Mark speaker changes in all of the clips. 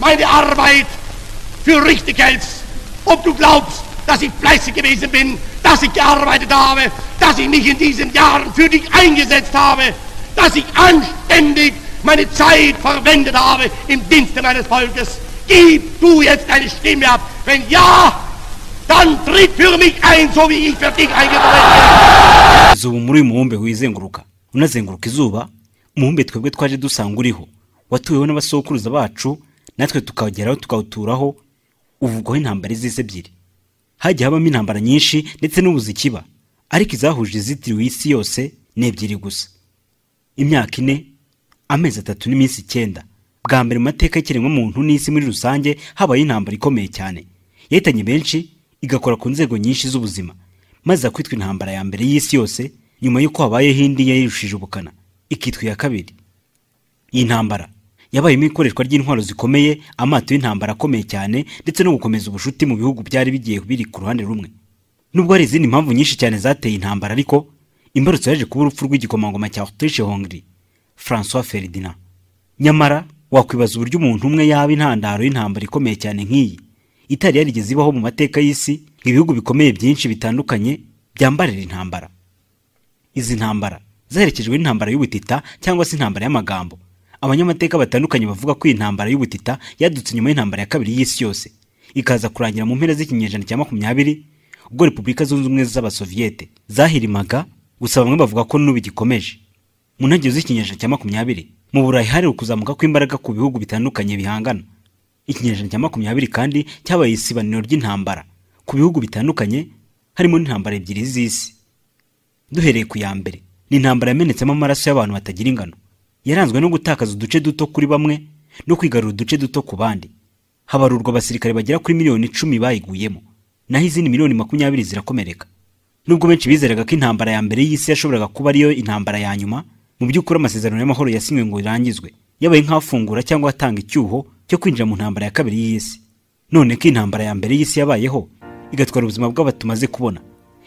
Speaker 1: meine Arbeit für richtig hältst, ob du glaubst, dass ich fleißig gewesen bin, dass ich gearbeitet habe, dass ich mich in diesen Jahren für dich eingesetzt habe, dass ich anständig meine Zeit verwendet habe im Dienste meines Volkes. Gib du jetzt deine Stimme ab. Wenn ja, dann tritt für mich ein, so wie ich für dich eingetreten bin.
Speaker 2: Zuba muri uyu mubumbe wizenguruka unazenguruka izuba, umubumbe twebwe twaje dusanga uriho, watuweho n'abasokuruza bacu, natwe tukawugeraho tukawuturaho, uvugwaho intambara z'isi ebyiri. Hagiye habamo intambara nyinshi ndetse n'ubuzikiba, ariko izahuje izitiriwe isi yose ni ebyiri gusa. Imyaka 4, amezi 3 n'iminsi 9, bwa mbere mu mateka y'ikiremwamuntu n'isi muri rusange habaye intambara ikomeye cyane, yahitanye benshi, igakora ku nzego nyinshi z'ubuzima, maze akwitwa intambara ya mbere y'isi yose nyuma y'uko habaye Yahinduye yirushije ubukana, ikitwa iya kabiri. Iyi ntambara yabayemo ikoreshwa ry'intwaro zikomeye, amato y'intambara akomeye cyane, ndetse no gukomeza ubushuti mu bihugu byari bigiye biri ku ruhande rumwe. Nubwo hari izindi mpamvu nyinshi cyane zateye intambara, ariko imbarutso yaje kuba urupfu rw'igikomangoma cya Autriche-Hongrie, François Ferdinand. Nyamara wakwibaza uburyo umuntu umwe yaba intandaro y'intambara ikomeye cyane nk'iyi, itari yarigeze ibaho mu mateka y'isi, ibihugu bikomeye byinshi bitandukanye byambarira intambara. Izi ntambara zaherekejwe n'intambara y'ubutita cyangwa se intambara y'amagambo. Abanyamateka batandukanye bavuga ko intambara y'ubutita yadutse nyuma y'intambara ya kabiri y'isi yose, ikaza kurangira mu mpera z'ikinyejana cya 20 ubwo Repubulika Zunze Ubumwe z'Abasoviyete zahirimaga, gusa bamwe bavuga ko n'ubu gikomeje. Mu ntangiriro z'ikinyejana cya 20 mu Burayi hari ukuzamuka kw'imbaraga ku bihugu bitandukanye bihangana. Ikinyejana cya 20 kandi cyabaye isibaniro ry'intambara ku bihugu bitandukanye, harimo n'intambara ebyiri z'isi. Duhereye ku ya mbere, ni intambara yamenetsemo amaraso y'abantu batagira ingano, yaranzwe no gutakaza uduce duto kuri bamwe no kwigarura uduce duto ku bandi. Habarurwa abasirikare bagera kuri miliyoni 10 bayiguyemo, naho izindi miliyoni 20 zirakomereka. Nubwo benshi bizeraga ko intambara ya mbere y'isi yashoboraga kuba ariyo intambara ya nyuma, mu by'ukuri amasezerano y'amahoro yasinywe ngo irangizwe yabaye nk'afungura cyangwa atanga icyuho cyo kwinjira mu ntambara ya kabiri y'isi. None ko intambara ya mbere y'isi yabayeho igatwara ubuzima bw'abatumaze kubona,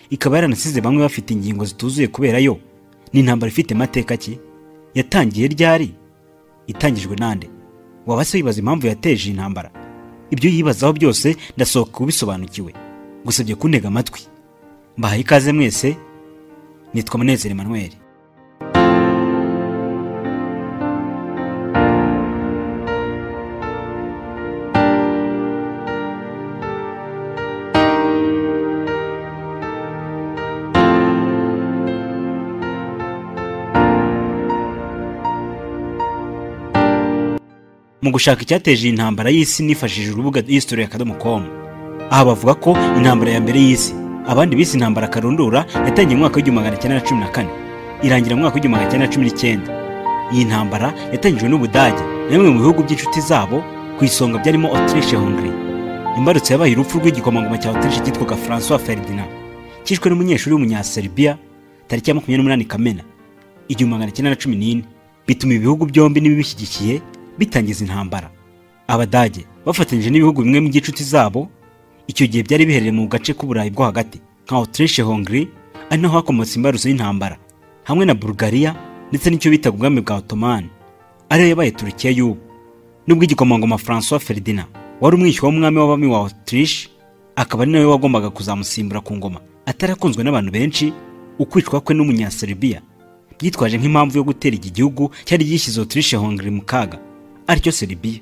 Speaker 2: ikaba yaranasize bamwe bafite ingingo zituzuye kubera yo, ni intambara ifite mateka ki? Yatangiye ryari? Itangijwe nande? Wabase wibaza impamvu yateje intambara? Ibyo yibazaho byose ndasohoka kubisobanukiwe, gusabye kuntega amatwi. Mbahaye ikaze mwese, nitwa Munezero Emmanuel. Mu gushaka icyateje intambara y'isi nifashishije urubuga history.com, aha bavuga ko intambara ya mbere y'isi abandi bise intambara karundura yatangiye mu mwaka wa 1914 irangira mu mwaka wa 1919. Iyi ntambara yatangijwe n'Ubudage na bimwe mu bihugu by'inshuti zabo, ku isonga byarimo Autriche-Hongrie. Imbarutso yabaye urupfu rw'igikomangoma cya Autriche cyitwaga François Ferdinand, cyishwe n'umunyeshuri w'umunyaserbia tariki ya 28 Kamena 1914, bituma ibihugu byombi n'ibishyigikiye bitangiza intambara. Abadage bafatanyije n'ibihugu bimwe mu gicuti zabo, icyo gihe byari biherereye mu gace k'Uburayi bwo hagati nka Autriche-Hongrie, ari naho hakomotse imbarutso y'intambara, hamwe na Bulgaria ndetse n'icyo bita ubwami bwa Ottoman, ariyo yabaye Turukiya y'ubu. Nubwo igikomangoma François Ferdinand wari umwishywa w'umwami w'abami wa Autriche, akaba ari nawe wagombaga kuzamusimbura ku ngoma, atarakunzwe n'abantu benshi, ukwicwa kwe n'umunyaserbia byitwaje nk'impamvu yo gutera iki gihugu cyari gishyize Autriche-Hongrie mu kaga, aricyo Serbia.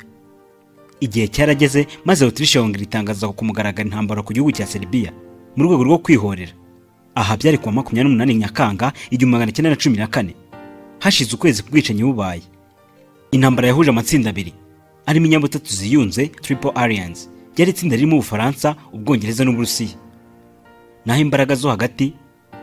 Speaker 2: Igihe cyarageze maze Autriche-Hongrie itangaza ko kumugaragara intambara ku gihugu cya Serbia mu rwego rwo kwihorera. Aha byari ku 28 Nyakanga 1914, hashize ukwezi kubwicanyi bubaye. Intambara yahuje amatsinda abiri arimo inyabutatu ziyunze, Triple Alliance, byari itsinda ririmo Ubufaransa, Ubwongereza n'Uburusiya. Naho imbaraga zo hagati,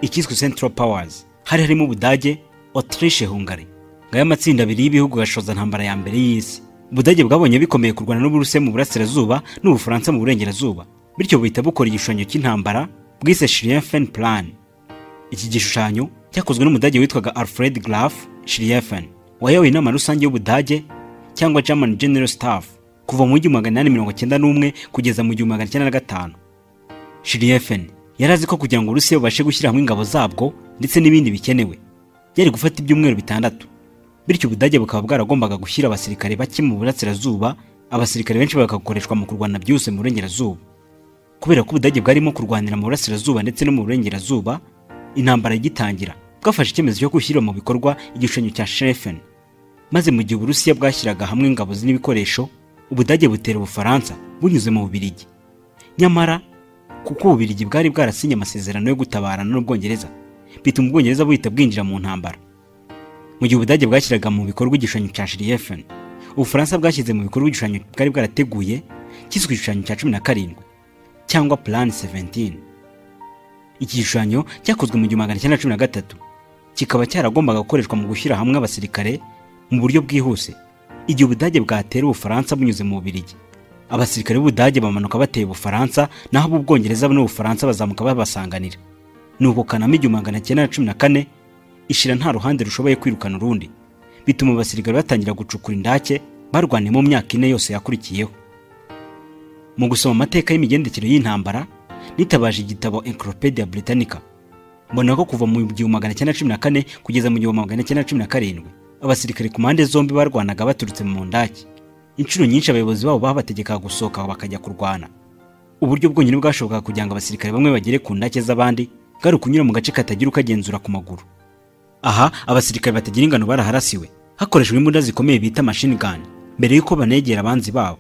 Speaker 2: ikizwe Central Powers, hari harimo Ubudage, Autriche-Hongrie. Ngaya amatsinda abiri y'ibihugu gashoza intambara ya mbere y'isi. Ubudage bwabonye bikomeye kurwana n'Uburusiya mu burasirazuba n'Ubufaransa mu burengerazuba, bityo buhita bukora igishushanyo cy'intambara bwise Schlieffen Plan. Iki gishushanyo cyakozwe n'Umudage witwaga Alfred Graf Schlieffen, wayoboye inama rusange y'Ubudage cyangwa German General Staff kuva mu 1891 kugeza mu 1905. Schlieffen yarazi ko kugira ngo Urusiya bubashe gushyira hamwe ingabo zabwo ndetse n'ibindi bikenewe, byari gufata ibyumweru 6. Bityo Ubudage bukaba bwaragombaga gushyira abasirikare bake mu burasirazuba abasirikare benshi bagakoreshwa mu kurwana byose mu burengerazuba. Kubera ko Ubudage bwarimo kurwanira mu burasirazuba ndetse no mu burengerazuba, intambara igitangira bwafashe icyemezo cyo gushyira mu bikorwa igishushanyo cya Schengen. Maze mu gihe Uburusiya bwashyiraga hamwe ingabo n'ibikoresho, Ubudage butera Ubufaransa bunyuze mu Bubiligi. Nyamara kuko Ububiligi bwari bwarasinye amasezerano yo gutabarana n'Ubwongereza, bituma Ubwongereza buhita bwinjira mu ntambara. Mu gihe Ubudage bwashyiraga mu bikorwa igishushanyo cya Schengen, Ubufaransa bwashyize mu bikorwa igishushanyo bwari bwarateguye cyiswe igishushanyo cya 17 cyangwa Plan 17. Iki gishushanyo cyakozwe mu 1913, kikaba cyaragombaga gukoreshwa mu gushyira hamwe abasirikare mu buryo bwihuse igihe Ubudage bwatera Ubufaransa bunyuze mu Bubiligi. Abasirikare b'Ubudage bamanuka bateye Ubufaransa, naho Ubwongereza n'Ubufaransa bazamuka babasanganira. Nuko Kanama 1914 ishira nta ruhande rushoboye kwirukana urundi, bituma abasirikare batangira gucukura indake barwaniye mu myaka 4 yose yakurikiyeho. Mu gusoma amateka y'imigendekere y'intambara, nitabaje igitabo Encyclopedia Britannica, mbona ko kuva mu 1914 kugeza mu 1917 abasirikare ku mpande zombi barwanaga baturutse mu ndake. Inshuro nyinshi abayobozi babo babategeka gusohoka bakajya kurwana. Uburyo bwonyine bwashoboka kugira ngo abasirikare bamwe bagere ku ndake z'abandi bwari kunyura mu gace katagira ukagenzura ku maguru. Aha abasirikare batagira ingano baraharasiwe hakoreshejwe imbunda zikomeye bita machine gun mbere yuko banegera abanzi babo.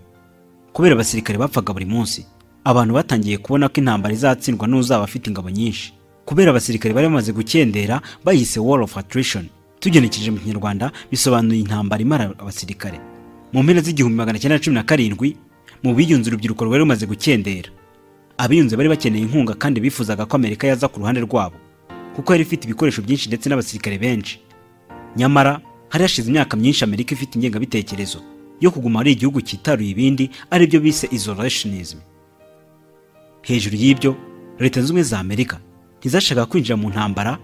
Speaker 2: Kubera abasirikare bapfaga buri munsi, abantu batangiye kubona ko intambara izatsindwa n'uzaba afite ingabo nyinshi. Kubera abasirikare bari bamaze gukendera, bayise war of attrition. Tugenekereje mu Kinyarwanda bisobanuye intambara imara abasirikare. Mu mpera z'1917 mu biyunze urubyiruko rwari rumaze gukendera. Abiyunze bari bakeneye inkunga kandi bifuzaga ko Amerika yaza ku ruhande rwabo, kuko yari ifite ibikoresho byinshi ndetse n'abasirikare benshi. Nyamara hari hashize imyaka myinshi Amerika ifite ingengabitekerezo yo kuguma ari igihugu cyitaruye ibindi, ari byo bise isolationism. Hejuru y'ibyo, Leta Zunze za Amerika ntizashaka kwinjira mu ntambara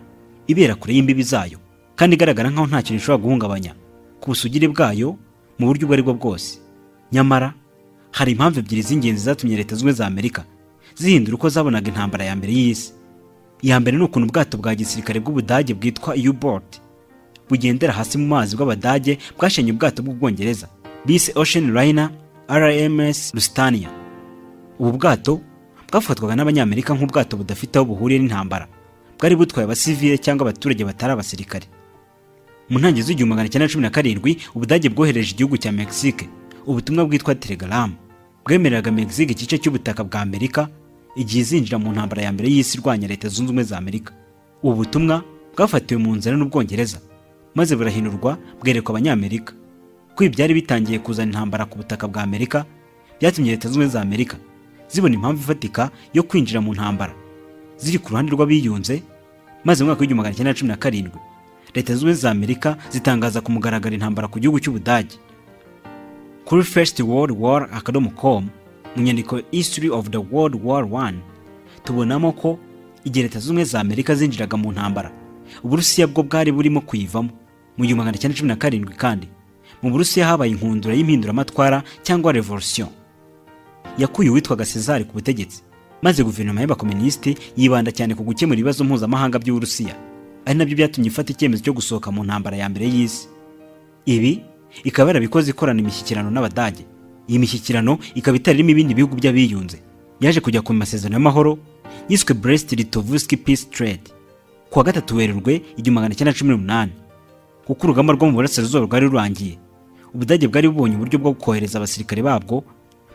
Speaker 2: ibera kure y'imbibi zayo, kandi igaragara nkaho nta kintu ishobora guhungabanya ku busugire bwayo mu buryo ubwo ari bwo bwose. Nyamara hari impamvu ebyiri z'ingenzi zatumye Leta Zunze za Amerika zihindura uko zabonaga intambara ya mbere y'isi. Iya mbere ni ukuntu ubwato bwa gisirikare bw'Ubudage bwitwa U-boat bugendera hasi mu mazi bw'Abadage bwashenye ubwato bw'Ubwongereza bise Ocean Liner RMS Lusitania. Ubu bwato bwafatwaga n'Abanyamerika nk'ubwato budafite aho buhuriye n'intambara, bwari butwaye abasivile cyangwa abaturage batari abasirikare. Mu ntangiriro z'1917 Ubudage bwohereje igihugu cya Mexique ubutumwa bwitwa Telegram, bwemereraga Mexique igice cy'ubutaka bwa Amerika igihe izinjira mu ntambara ya mbere y'isi irwanya Leta Zunze Ubumwe za Amerika. Ubu butumwa bwafatiwe mu nzira n'Ubwongereza maze burahinurwa bwerekwa Abanyamerika. Ko ibyari bitangiye kuzana intambara ku butaka bwa Amerika, byatumye Leta Zunze Ubumwe za Amerika zibona impamvu ifatika yo kwinjira mu ntambara ziri ku ruhande rw'abiyunze. Maze mu mwaka w'1917 Leta Zunze Ubumwe za Amerika zitangaza ku mugaragaro intambara ku gihugu cy'Ubudage. Kuri firstworldwar.com mu nyandiko History of the World War I tubonamo ko igihe Leta Zunze Ubumwe za Amerika zinjiraga mu ntambara, Uburusiya bwo bwari burimo kuyivamo. Mu 1917 kandi mu Burusiya habaye inkundura y'impinduramatwara cyangwa revolution. Yakuye uwitwaga Cesar ku butegetsi, maze guverinoma y'abakomunisiti yibanda cyane ku gukemura ibibazo mpuzamahanga by'Uburusiya, ari nabyo byatumye ifata icyemezo cyo gusohoka mu ntambara ya mbere y'isi. Ibi ikaba yarabikoze ikorana imishyikirano n'Abadage. Iyi mishyikirano ikaba itarimo ibindi bihugu by'abiyunze. Yaje kujya ku masezerano y'amahoro yiswe Brest-Litovsk Peace Treaty ku wa 3 Werurwe 1918. Kuko urugamba rwo mu burasirazuba rwari rurangiye, Ubudage bwari bubonye uburyo bwo kohereza abasirikare babwo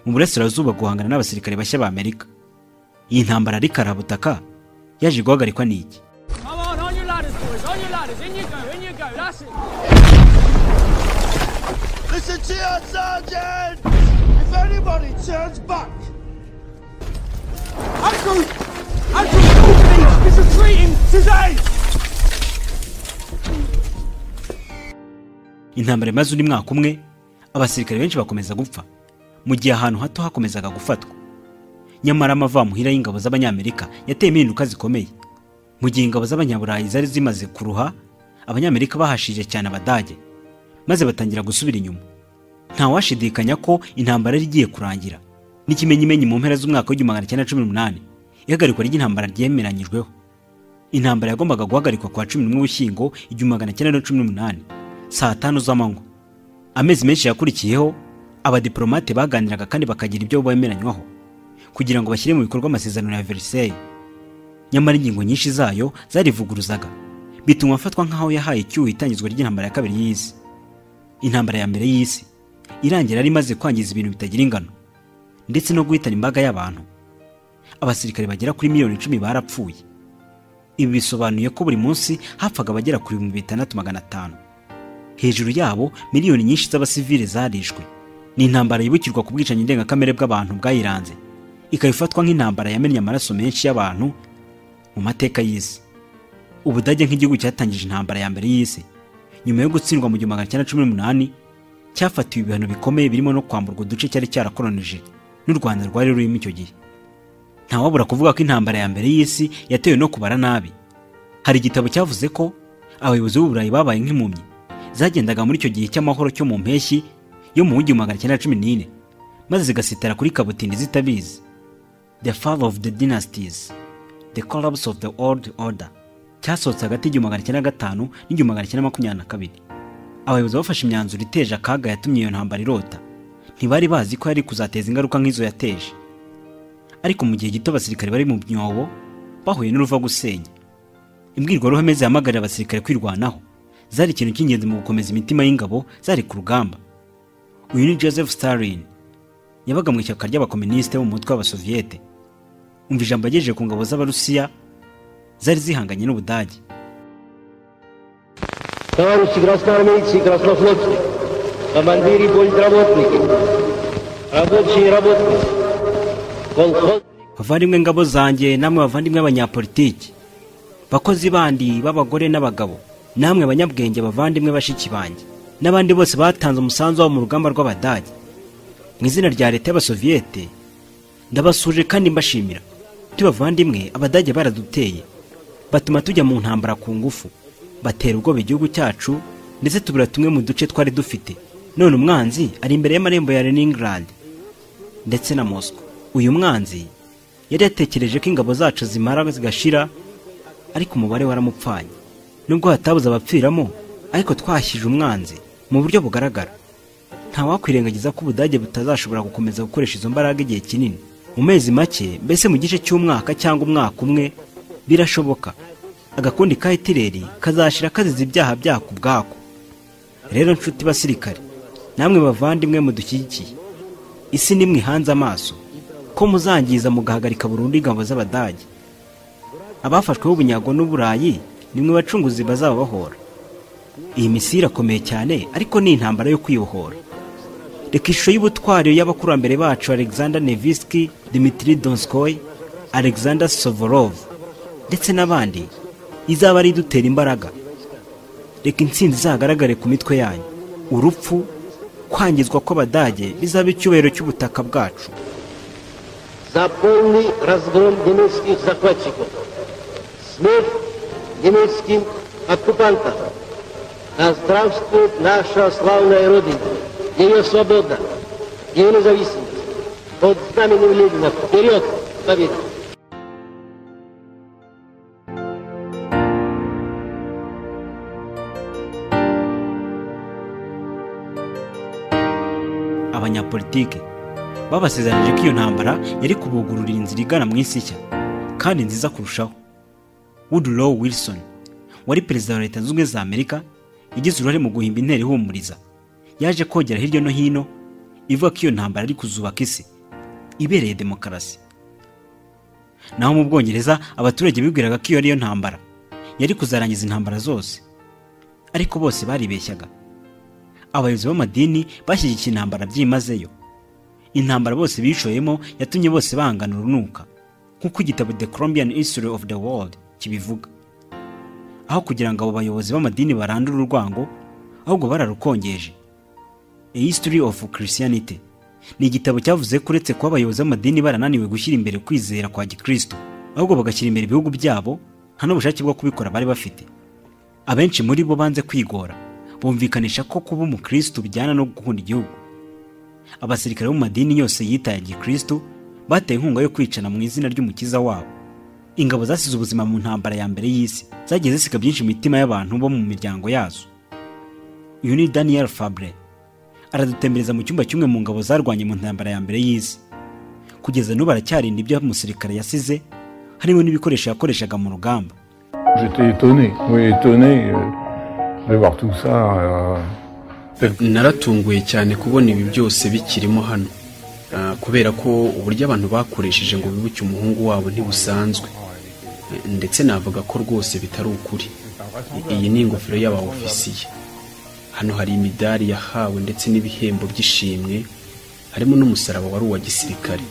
Speaker 2: mu burasirazuba guhangana n'abasirikare bashya ba Amerika. Iyi ntambara ari karabutaka yaje guhagarikwa n'iki?
Speaker 1: Listen to your sergeant! If anybody turns back... Andrew! Andrew, please! This is treating today!
Speaker 2: Intambara imaze undi mwaka umwe, abasirikare benshi bakomeza gupfa, mu gihe ahantu hato hakomezaga gufatwa. Nyamara amavamuhira y'ingabo z'Abanyamerika yateye impinduka zikomeye. Mu gihe ingabo z'Abanyaburayi zari zimaze kuruha, Abanyamerika bahashije cyane Abadage, maze batangira gusubira inyuma. Nta washidikanya ko intambara yari igiye kurangira. N'ikimenyimenyi mu mpera z'umwaka w'1918 ihagarikwa ry'intambara ryemeranyijweho. Intambara yagombaga guhagarikwa kwa 11 Ugushyingo 1918 saa 5 z'amanywa. Amezi menshi yakurikiyeho abadiplomate baganiraga kandi bakagira ibyo bemeranywaho kugira ngo bashyire mu bikorwa amasezerano ya Versailles. Nyamara ingingo nyinshi zayo zarivuguruzaga, bituma afatwa nk'aho yahaye icyuho itangizwa ry'intambara ya kabiri y'isi. Intambara ya mbere y'isi irangira ari maze kwangiza ibintu bitagira ingano ndetse no guhitana imbaga y'abantu. Abasirikare bagera kuri miliyoni 10 barapfuye. Ibi bisobanuye ko buri munsi hapfaga abagera kuri 6,500. Hejuru yabo miliyoni nyinshi z'abasivile zarishwe. Ni intambara yibukirwa ku bwicanyi ndengakamere bw'abantu bwayiranze, ikayifatwa nk'intambara yamennye amaraso menshi y'abantu mu mateka y'isi. Ubudage nk'igihugu cyatangije intambara ya mbere y'isi nyuma yo gutsindwa mu 1918 cyafatiwe ibihano bikomeye birimo no kwamburwa uduce cyari cyarakolonije n'u Rwanda rwari rurimo icyo gihe. Ntawabura kuvuga ko intambara ya mbere y'isi yatewe no kubara nabi. Hari igitabo cyavuze ko abayobozi b'Uburayi babaye nk'impumyi zagendaga muri icyo gihe cy'amahoro cyo mu mpeshyi yo mu 1914 maze zigasitara kuri kabutindi zitabizi. The Fall of the Dynasties, The Collapse of the Old Order cyasohotse hagati y'1905 n'1922. Abayobozi bafashe imyanzuro iteje akaga yatumye iyo ntambara irota. Ntibari bazi ko yari kuzateza ingaruka nk'izo yateje. Ariko mu gihe gito abasirikare bari mu myobo bahuye n'uruva gusenya. Imbwirwaruhame zihamagarira abasirikare kwirwanaho zari ikintu cy'ingenzi mu gukomeza imitima y'ingabo zari ku rugamba. Uyu ni Joseph Stalin, yabaga mu ishyaka ry'abakomuniste bo mu mutwe w'Abasoviyete. Umva ijambo yagejeje ku ngabo z'Abarusiya zari zihanganye n'Ubudage.
Speaker 3: Товарищи красноармейцы и краснофлотцы, командиры и политработники, рабочие и работницы, колхоз...
Speaker 2: Bavandimwe ngabo zanjye, namwe bavandimwe abanyapolitiki, bakozi bandi b'abagore n'abagabo, namwe abanyabwenge bavandimwe bashiki banjye, n'abandi bose batanze umusanzu wabo mu rugamba rw'Abadage. Mu izina rya leta y'Abasoviyete ndabasuje kandi mbashimira. Tubavandimwe, Abadage baraduteye, batuma tujya mu ntambara ku ngufu, batera ubwoba igihugu cyacu ndetse tubura tumwe mu duce twari dufite. None umwanzi ari imbere y'amarembo ya Leningrad ndetse na Moscow. Uyu mwanzi yari yatekereje ko ingabo zacu zimara zigashira, ariko umubare waramupfanye. Nubwo hatabuze abapfiramo, ariko twashyije umwanzi mu buryo bugaragara. Nta wakwirengagiza ko Ubudage butazashobora gukomeza gukoresha izo mbaraga igihe kinini. Mu mezi make, mbese mu gice cy'umwaka cyangwa umwaka umwe, birashoboka agakundi ka Hitleri kazashira kaziza ibyaha byako ubwako. Rero nshuti basirikare, namwe bavandimwe mudushyigikiye, isi nimwe hanze amaso ko muzangiza mugahagarika burundu ingabo z'Abadage. Abafashweho ubunyago n'Uburayi nimwe bacunguzi bazaba bahora. Iyi misi irakomeye cyane, ariko ni intambara yo kwibohora. Reka ishusho y'ubutwari y'abakurambere bacu Alexander Nevsky, Dmitry Donskoy, Alexander Sovorov ndetse n'abandi izaba ari dutera imbaraga. Reka intsinzi zagaragare ku mitwe yanyu. Urupfu, kwangizwa kw'Abadage bizaba icyubahiro cy'ubutaka bwacu.
Speaker 3: За полный разгром немецких захватчиков, смерть немецким оккупантам. Да здравствует наша славная Родина, ее свобода, ее независимость. Под знаменем Ленина вперед к победе!
Speaker 2: Abanyapolitike babasezeranyije ko iyo ntambara yari kubugururira inzira igana mu isi nshya kandi nziza kurushaho. Woodrow Wilson wari perezida wa Leta Zunze Ubumwe za Amerika yagize uruhare mu guhimba intera ihumuriza. Yaje kogera hirya no hino ivuga ko iyo ntambara ari kuzubaka isi ibereye demokarasi. Naho mu Bwongereza abaturage bibwiraga ko iyo ariyo ntambara yari kuzarangiza intambara zose, ariko bose baribeshyaga. Abayobozi b'amadini bashyigikiye intambara byimazeyo. Intambara bose bishoyemo yatumye bose bahangana urunuka, nk'uko igitabo The Colombian History of the World kibivuga. Aho kugira ngo abo bayobozi b'amadini barandure urwango, ahubwo bararukongeje. A History of Christianity ni igitabo cyavuze ko uretse kuba abayobozi b'amadini barananiwe gushyira imbere kwizera kwa Gikristo, ahubwo bagashyira imbere ibihugu byabo, nta n'ubushake bwo kubikora bari bafite. Abenshi muri bo banze kwigora, bumvikanisha ko kuba umukristo bijyana no gukunda igihugu. Abasirikare bo mu madini yose yitaye Gikristo bateye inkunga yo kwicana mu izina ry'umukiza wabo. Ingabo zasize ubuzima mu ntambara ya mbere y'isi zagiye zisiga byinshi mu mitima y'abantu bo mu miryango yazo. Uyu ni Daniel Fabre, aradutembereza mu cyumba kimwe mu ngabo zarwanye mu ntambara ya mbere y'isi. Kugeza n'ubu aracyarinda ibyo umusirikare yasize, harimo n'ibikoresho yakoreshaga mu rugamba.
Speaker 4: J'étais étonné, oui, étonné de voir tout ça.
Speaker 5: Naratunguye cyane kubona ibi byose bikirimo hano, kubera ko uburyo abantu bakoresheje ngo bibuke umuhungu wabo ntibusanzwe, ndetse navuga ko rwose bitari ukuri. Iyi ni ingofero y'abaofisiye. Hano hari imidari yahawe ndetse n'ibihembo by'ishimwe, harimo n'umusaraba wari uwa gisirikare.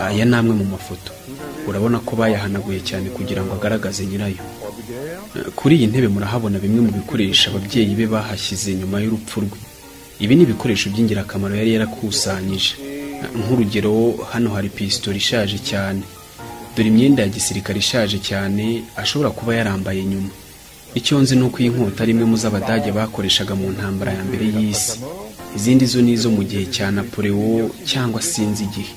Speaker 5: Aya namwe mu mafoto urabona ko bayahanaguye cyane kugira ngo agaragaze nyirayo. Kuri iyi ntebe murahabona bimwe mu bikoresho ababyeyi be bahashyize nyuma y'urupfu rwe. Ibi ni ibikoresho by'ingirakamaro yari yarakusanyije. Nk'urugero, hano hari pistol ishaje cyane, dore imyenda ya gisirikare ishaje cyane ashobora kuba yarambaye nyuma. Icyo nzi nuko iyi nkota rimwe mu z'Abadage bakoreshaga mu ntambara ya mbere y'isi, izindi zo nizo mu gihe cya Napoleon cyangwa sinzi igihe.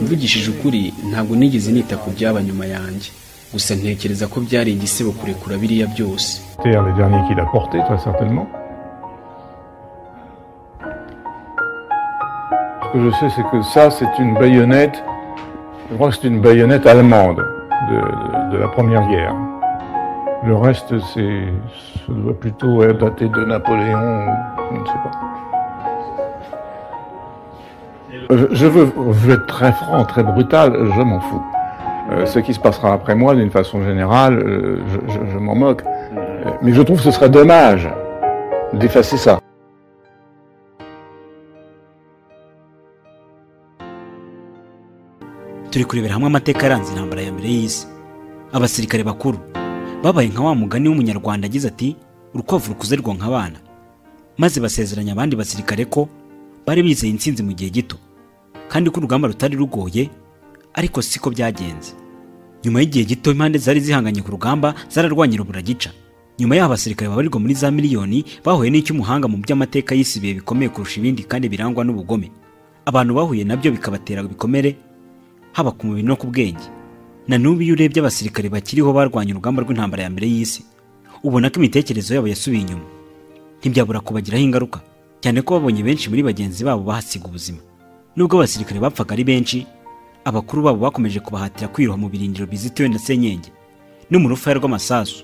Speaker 5: Mvugishije ukuri ntabwo nigeze nita ku byaba nyuma yanjye, gusa ntekereza ko byari igisebo kurekura biriya byose.
Speaker 4: C'était les derniers qu'il a porté, très certainement. Ce que je sais, c'est que ça, c'est une baïonnette. Je crois que c'est une baïonnette allemande de la Première Guerre. Le reste, ça doit plutôt être daté de Napoléon, je ne sais pas. Je veux être très franc, très brutal, je m'en fous. Ce qui se passera après moi, d'une façon générale, je m'en moque. Mais je trouve que ce serait dommage d'effacer ça.
Speaker 2: Turi kurebera hamwe amateka yaranze intambara ya mbere y'isi. Abasirikare bakuru babaye nka wa mugani w'umunyarwanda agize ati urukwavu rukuze rwonka abana, maze basezeranya abandi basirikare ko bari bizeye intsinzi mu gihe gito, kandi ko urugamba rutari rugoye, ariko siko byagenze. Nyuma y'igihe gito impande zari zihanganye ku rugamba zararwanyira uburagica. Nyuma y'aho abasirikare babarirwa muri za miliyoni bahuye n'icyo umuhanga mu by'amateka y'isibiye bikomeye kurusha ibindi kandi birangwa n'ubugome. Abantu bahuye nabyo bikabatera bikomere, haba ku mubiri no ku bwenge. Na n'ubu iyo urebye abasirikare bakiriho barwanya urugamba rw'intambara ya mbere y'isi, ubona ko imitekerezo yabo yasubiye inyuma. Ntibyabura kubagiraho ingaruka, cyane ko babonye benshi muri bagenzi babo bahasiga ubuzima. Nubwo abasirikare bapfaga ari benshi, abakuru babo bakomeje kubahatira kwiroha mu birindiro bizitiwe na senyenge no mu rufaya rw'amasasu.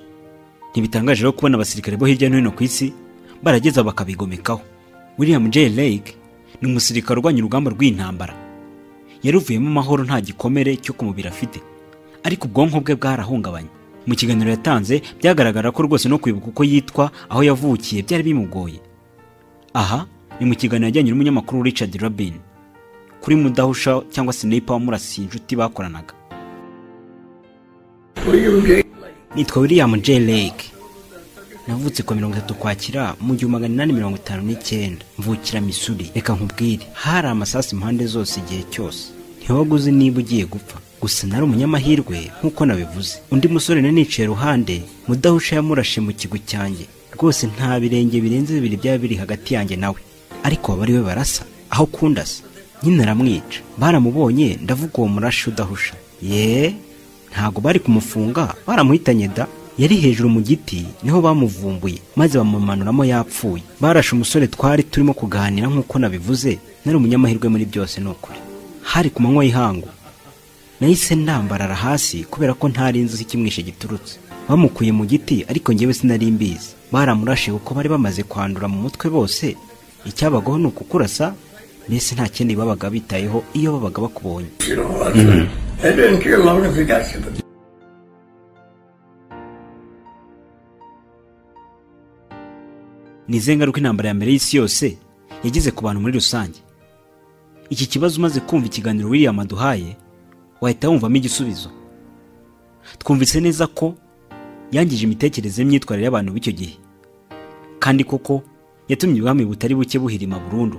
Speaker 2: Ntibitangaje rero kubona abasirikare bo hirya no hino ku isi barageza bakabigomekaho. William J. Lake ni umusirikare urwanya urugamba rw'intambara. Yaruvuyemo amahoro nta gikomere cyo kumubira afite, ariko ubwonko bwe bwarahungabanye. Mu kiganiro yatanze byagaragara ko rwose no kwibuka uko yitwa aho yavukiye byari bimugoye. Aha ni mu kiganiro yajyanye n'umunyamakuru Richard Rabin kuri Mudahusha cyangwa Sniper wamurasiye inshuti bakoranaga. Nitwa William J. Lake. Navutse ku 30 Ukwakira mu 1859, mvukira Missouri. Reka nkubwire, hari amasasi impande zose igihe cyose. Ntiwaguze niba ugiye gupfa, gusa nari umunyamahirwe nkuko nabivuze. Undi musore nanicaye ruhande, Mudahusha yamurashe mu kigo cyanjye. Rwose nta birenge birenze bibiri byaba biri hagati yanjye nawe, ariko bari we barasa aho kundasa. Nyine aramwica. Baramubonye, ndavuga uwo murashi udahusha. Ntago bari kumufunga, baramuhitanye da. Yari hejuru mu giti niho bamuvumbuye, maze bamumanuramo yapfuye. Barashe umusore twari turimo kuganira nkuko nabivuze. Nari umunyamahirwe muri byose n'ukuri. Hari ku manywa y'ihangu. Nahise ndambarara hasi kubera ko ntari nzi ikimwishe giturutse. Bamukuye mu giti, ariko njyewe sinari mbizi. Baramurashe kuko bari bamaze kwandura mu mutwe bose. Icyabagaho ni ukukurasa, mbese nta kindi babaga bitayeho iyo babaga bakubonye. Nize ngaruka intambara ya mbere y'isi yose yagize ku bantu muri rusange. Iki kibazo umaze kumva ikiganiro William aduhaye, wahita wumvamo igisubizo. Twumvise neza ko yangije imitekerereze n'imyitwarire y'abantu b'icyo gihe, kandi koko yatumye ubwami butari buke buhirima burundu.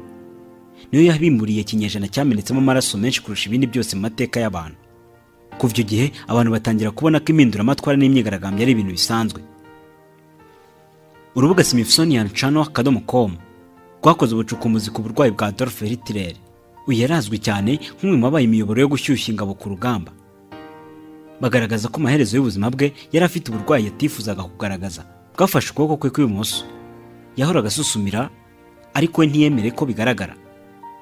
Speaker 2: Niyo yabimburiye ikinyejana cyamenetsemo amaraso menshi kurusha ibindi byose mu mateka y'abantu. Kuva icyo gihe abantu batangira kubona ko impinduramatwara n'imyigaragambyo ari ibintu bisanzwe. Urubuga Smithsonian.com rwakoze ubucukumbuzi ku burwayi bwa Adolf Hitler. Uyu yarazwi cyane nk'umwe mu babaye imiyoboro yo gushyushya ingabo ku rugamba. Bagaragaza ko amaherezo y'ubuzima bwe yari afite uburwayi yatifuzaga kugaragaza. Bwafashe ukuboko kwe kw'ibumoso. Yahoraga asusumira, ariko we ntiyemere ko bigaragara.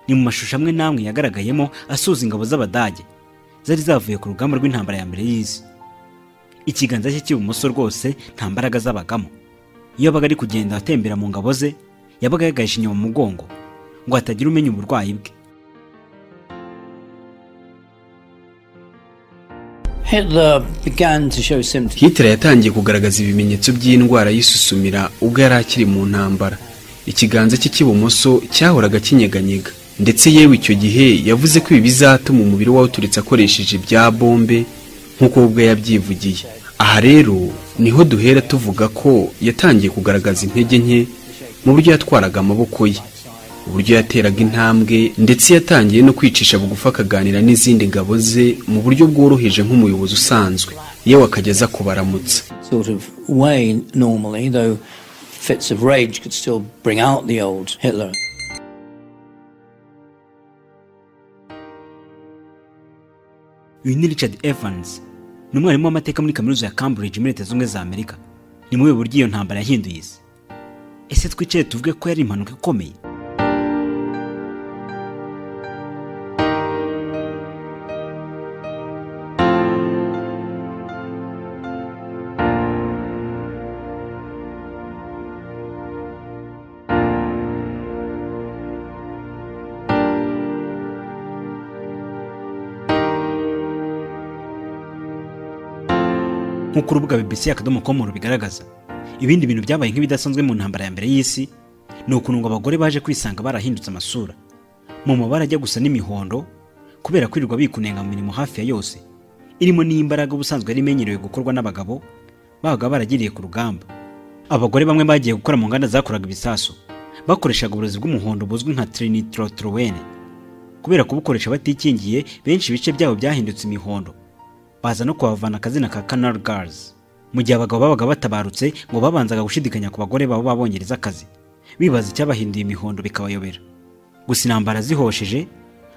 Speaker 2: Ni mu mashusho amwe namwe yagaragayemo asuza ingabo z'Abadage zari zavuye ku rugamba rw'intambara ya mbere y'isi. Ikiganza cye cy'ibumoso rwose nta mbaraga zabagamo. Iyo abaga ari kugenda atembera mu ngabo ze, yabaga yagahishe inyuma mu mugongo ngo hatagira umenya uburwayi bwe.
Speaker 5: Hitler yatangiye kugaragaza ibimenyetso by'indwara y'isusumira ubwo yari akiri mu ntambara. Ikiganza cye cy'ibumoso cyahoraga kinyeganyega, ndetse yewe icyo gihe yavuze ko ibi bizatuma umubiri we uturitse akoresheje bya bombe nk'uko ubwo yabyivugiye. Aha rero niho duhera tuvuga ko yatangiye kugaragaza intege nke mu buryo yatwaraga amaboko ye, uburyo yateraga intambwe, ndetse yatangiye no kwicisha bugufi akaganira n'izindi ngabo ze mu buryo bworoheje nk'umuyobozi usanzwe, yewe akageza kubaramutsa.
Speaker 6: Fits of rage could still bring out the old Hitler.
Speaker 2: Uyu ni Richard Evans, ni umwarimu w'amateka muri kaminuza ya Cambridge muri Leta Zunze Ubumwe za Amerika. Ni mu buryo iyo ntambara yahinduye isi. Ese twicare tuvuge ko yari impanuka ikomeye? Nk'uko urubuga BBC.com bigaragaza, ibindi bintu byabaye nk'ibidasanzwe mu ntambara ya mbere y'isi ni ukuntu ngo abagore baje kwisanga barahindutse amasura mu mabara ajya gusa n'imihondo, kubera kwirirwa bikunenga mu mirimo hafi ya yose irimo n'imbaraga ubusanzwe yari imenyerewe gukorwa n'abagabo babaga baragiriye ku rugamba. Abagore bamwe bagiye gukora mu nganda zakoraga ibisasu bakoreshaga uburozi bw'umuhondo buzwi nka trinitrotoluene. Kubera kubukoresha batikingiye, benshi ibice byabo byahindutse imihondo, baza no kuhavana akazina ka Canal Girls. Mu gihe abagabo babaga batabarutse ngo babanzaga gushidikanya ku bagore babo babongereza akazi, bibaza icyabahinduye imihondo bikabayobera. Gusa intambara zihosheje,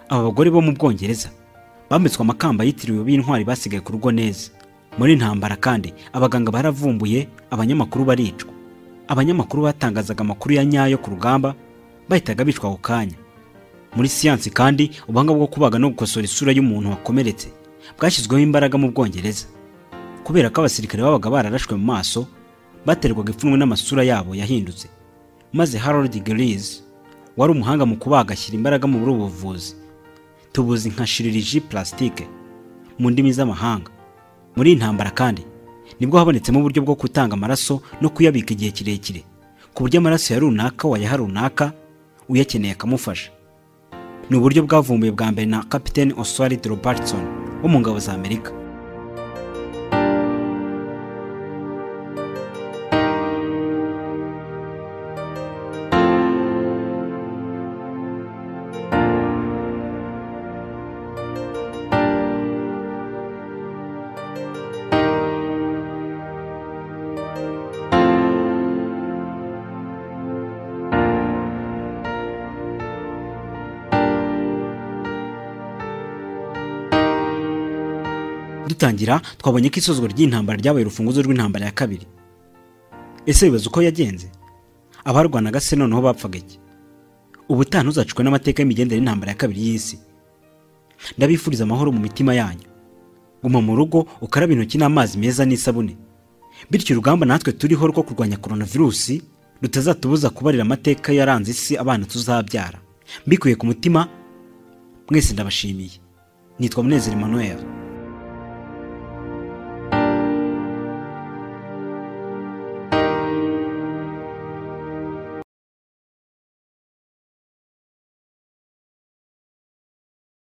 Speaker 2: aba bagore bo mu Bwongereza bambitswe amakamba yitiriwe b'intwari basigaye ku rugo neza. Muri intambara kandi abaganga baravumbuye, abanyamakuru baricwa. Abanyamakuru batangazaga amakuru ya nyayo ku rugamba bahitaga bicwa ako kanya. Muri siyansi kandi ubuhanga bwo kubaga no gukosora isura y'umuntu wakomeretse bwashyizweho imbaraga mu Bwongereza, kubera ko abasirikare babaga bararashwe mu maso baterwaga ipfunwe n'amasura yabo yahindutse. Maze Harold Gillies wari umuhanga mu kubaga ashyira imbaraga mu buvuzi, tubuzi nka chirurgie plastique mu ndimi z'amahanga. Muri intambara kandi nibwo habonetsemo uburyo bwo gutanga amaraso no kuyabika igihe kirekire, ku buryo amaraso ya runaka wayaha runaka uyakeneye akamufasha. Ni uburyo bwavumbuye bwa mbere na Captain Oswald Robertson wo mu ngabo za Amerika. Dutangira twabonye ko isozwa ry'intambara ryabaye urufunguzo rw'intambara ya kabiri. Ese bibaza uko yagenze? Abarwanaga se noneho bapfaga iki? Ubutaha uzacukwe n'amateka y'imigendere y'intambara ya kabiri y'isi. Ndabifuriza amahoro mu mitima yanyu. Guma mu rugo ukaraba intoki n'amazi meza n'isabune, bityo urugamba natwe turiho rwo kurwanya coronavirus rutazatubuza kubarira amateka yaranze isi abana tuzabyara. Mbikuye ku mutima, mwese ndabashimiye. Nitwa Munezero Emmanuel.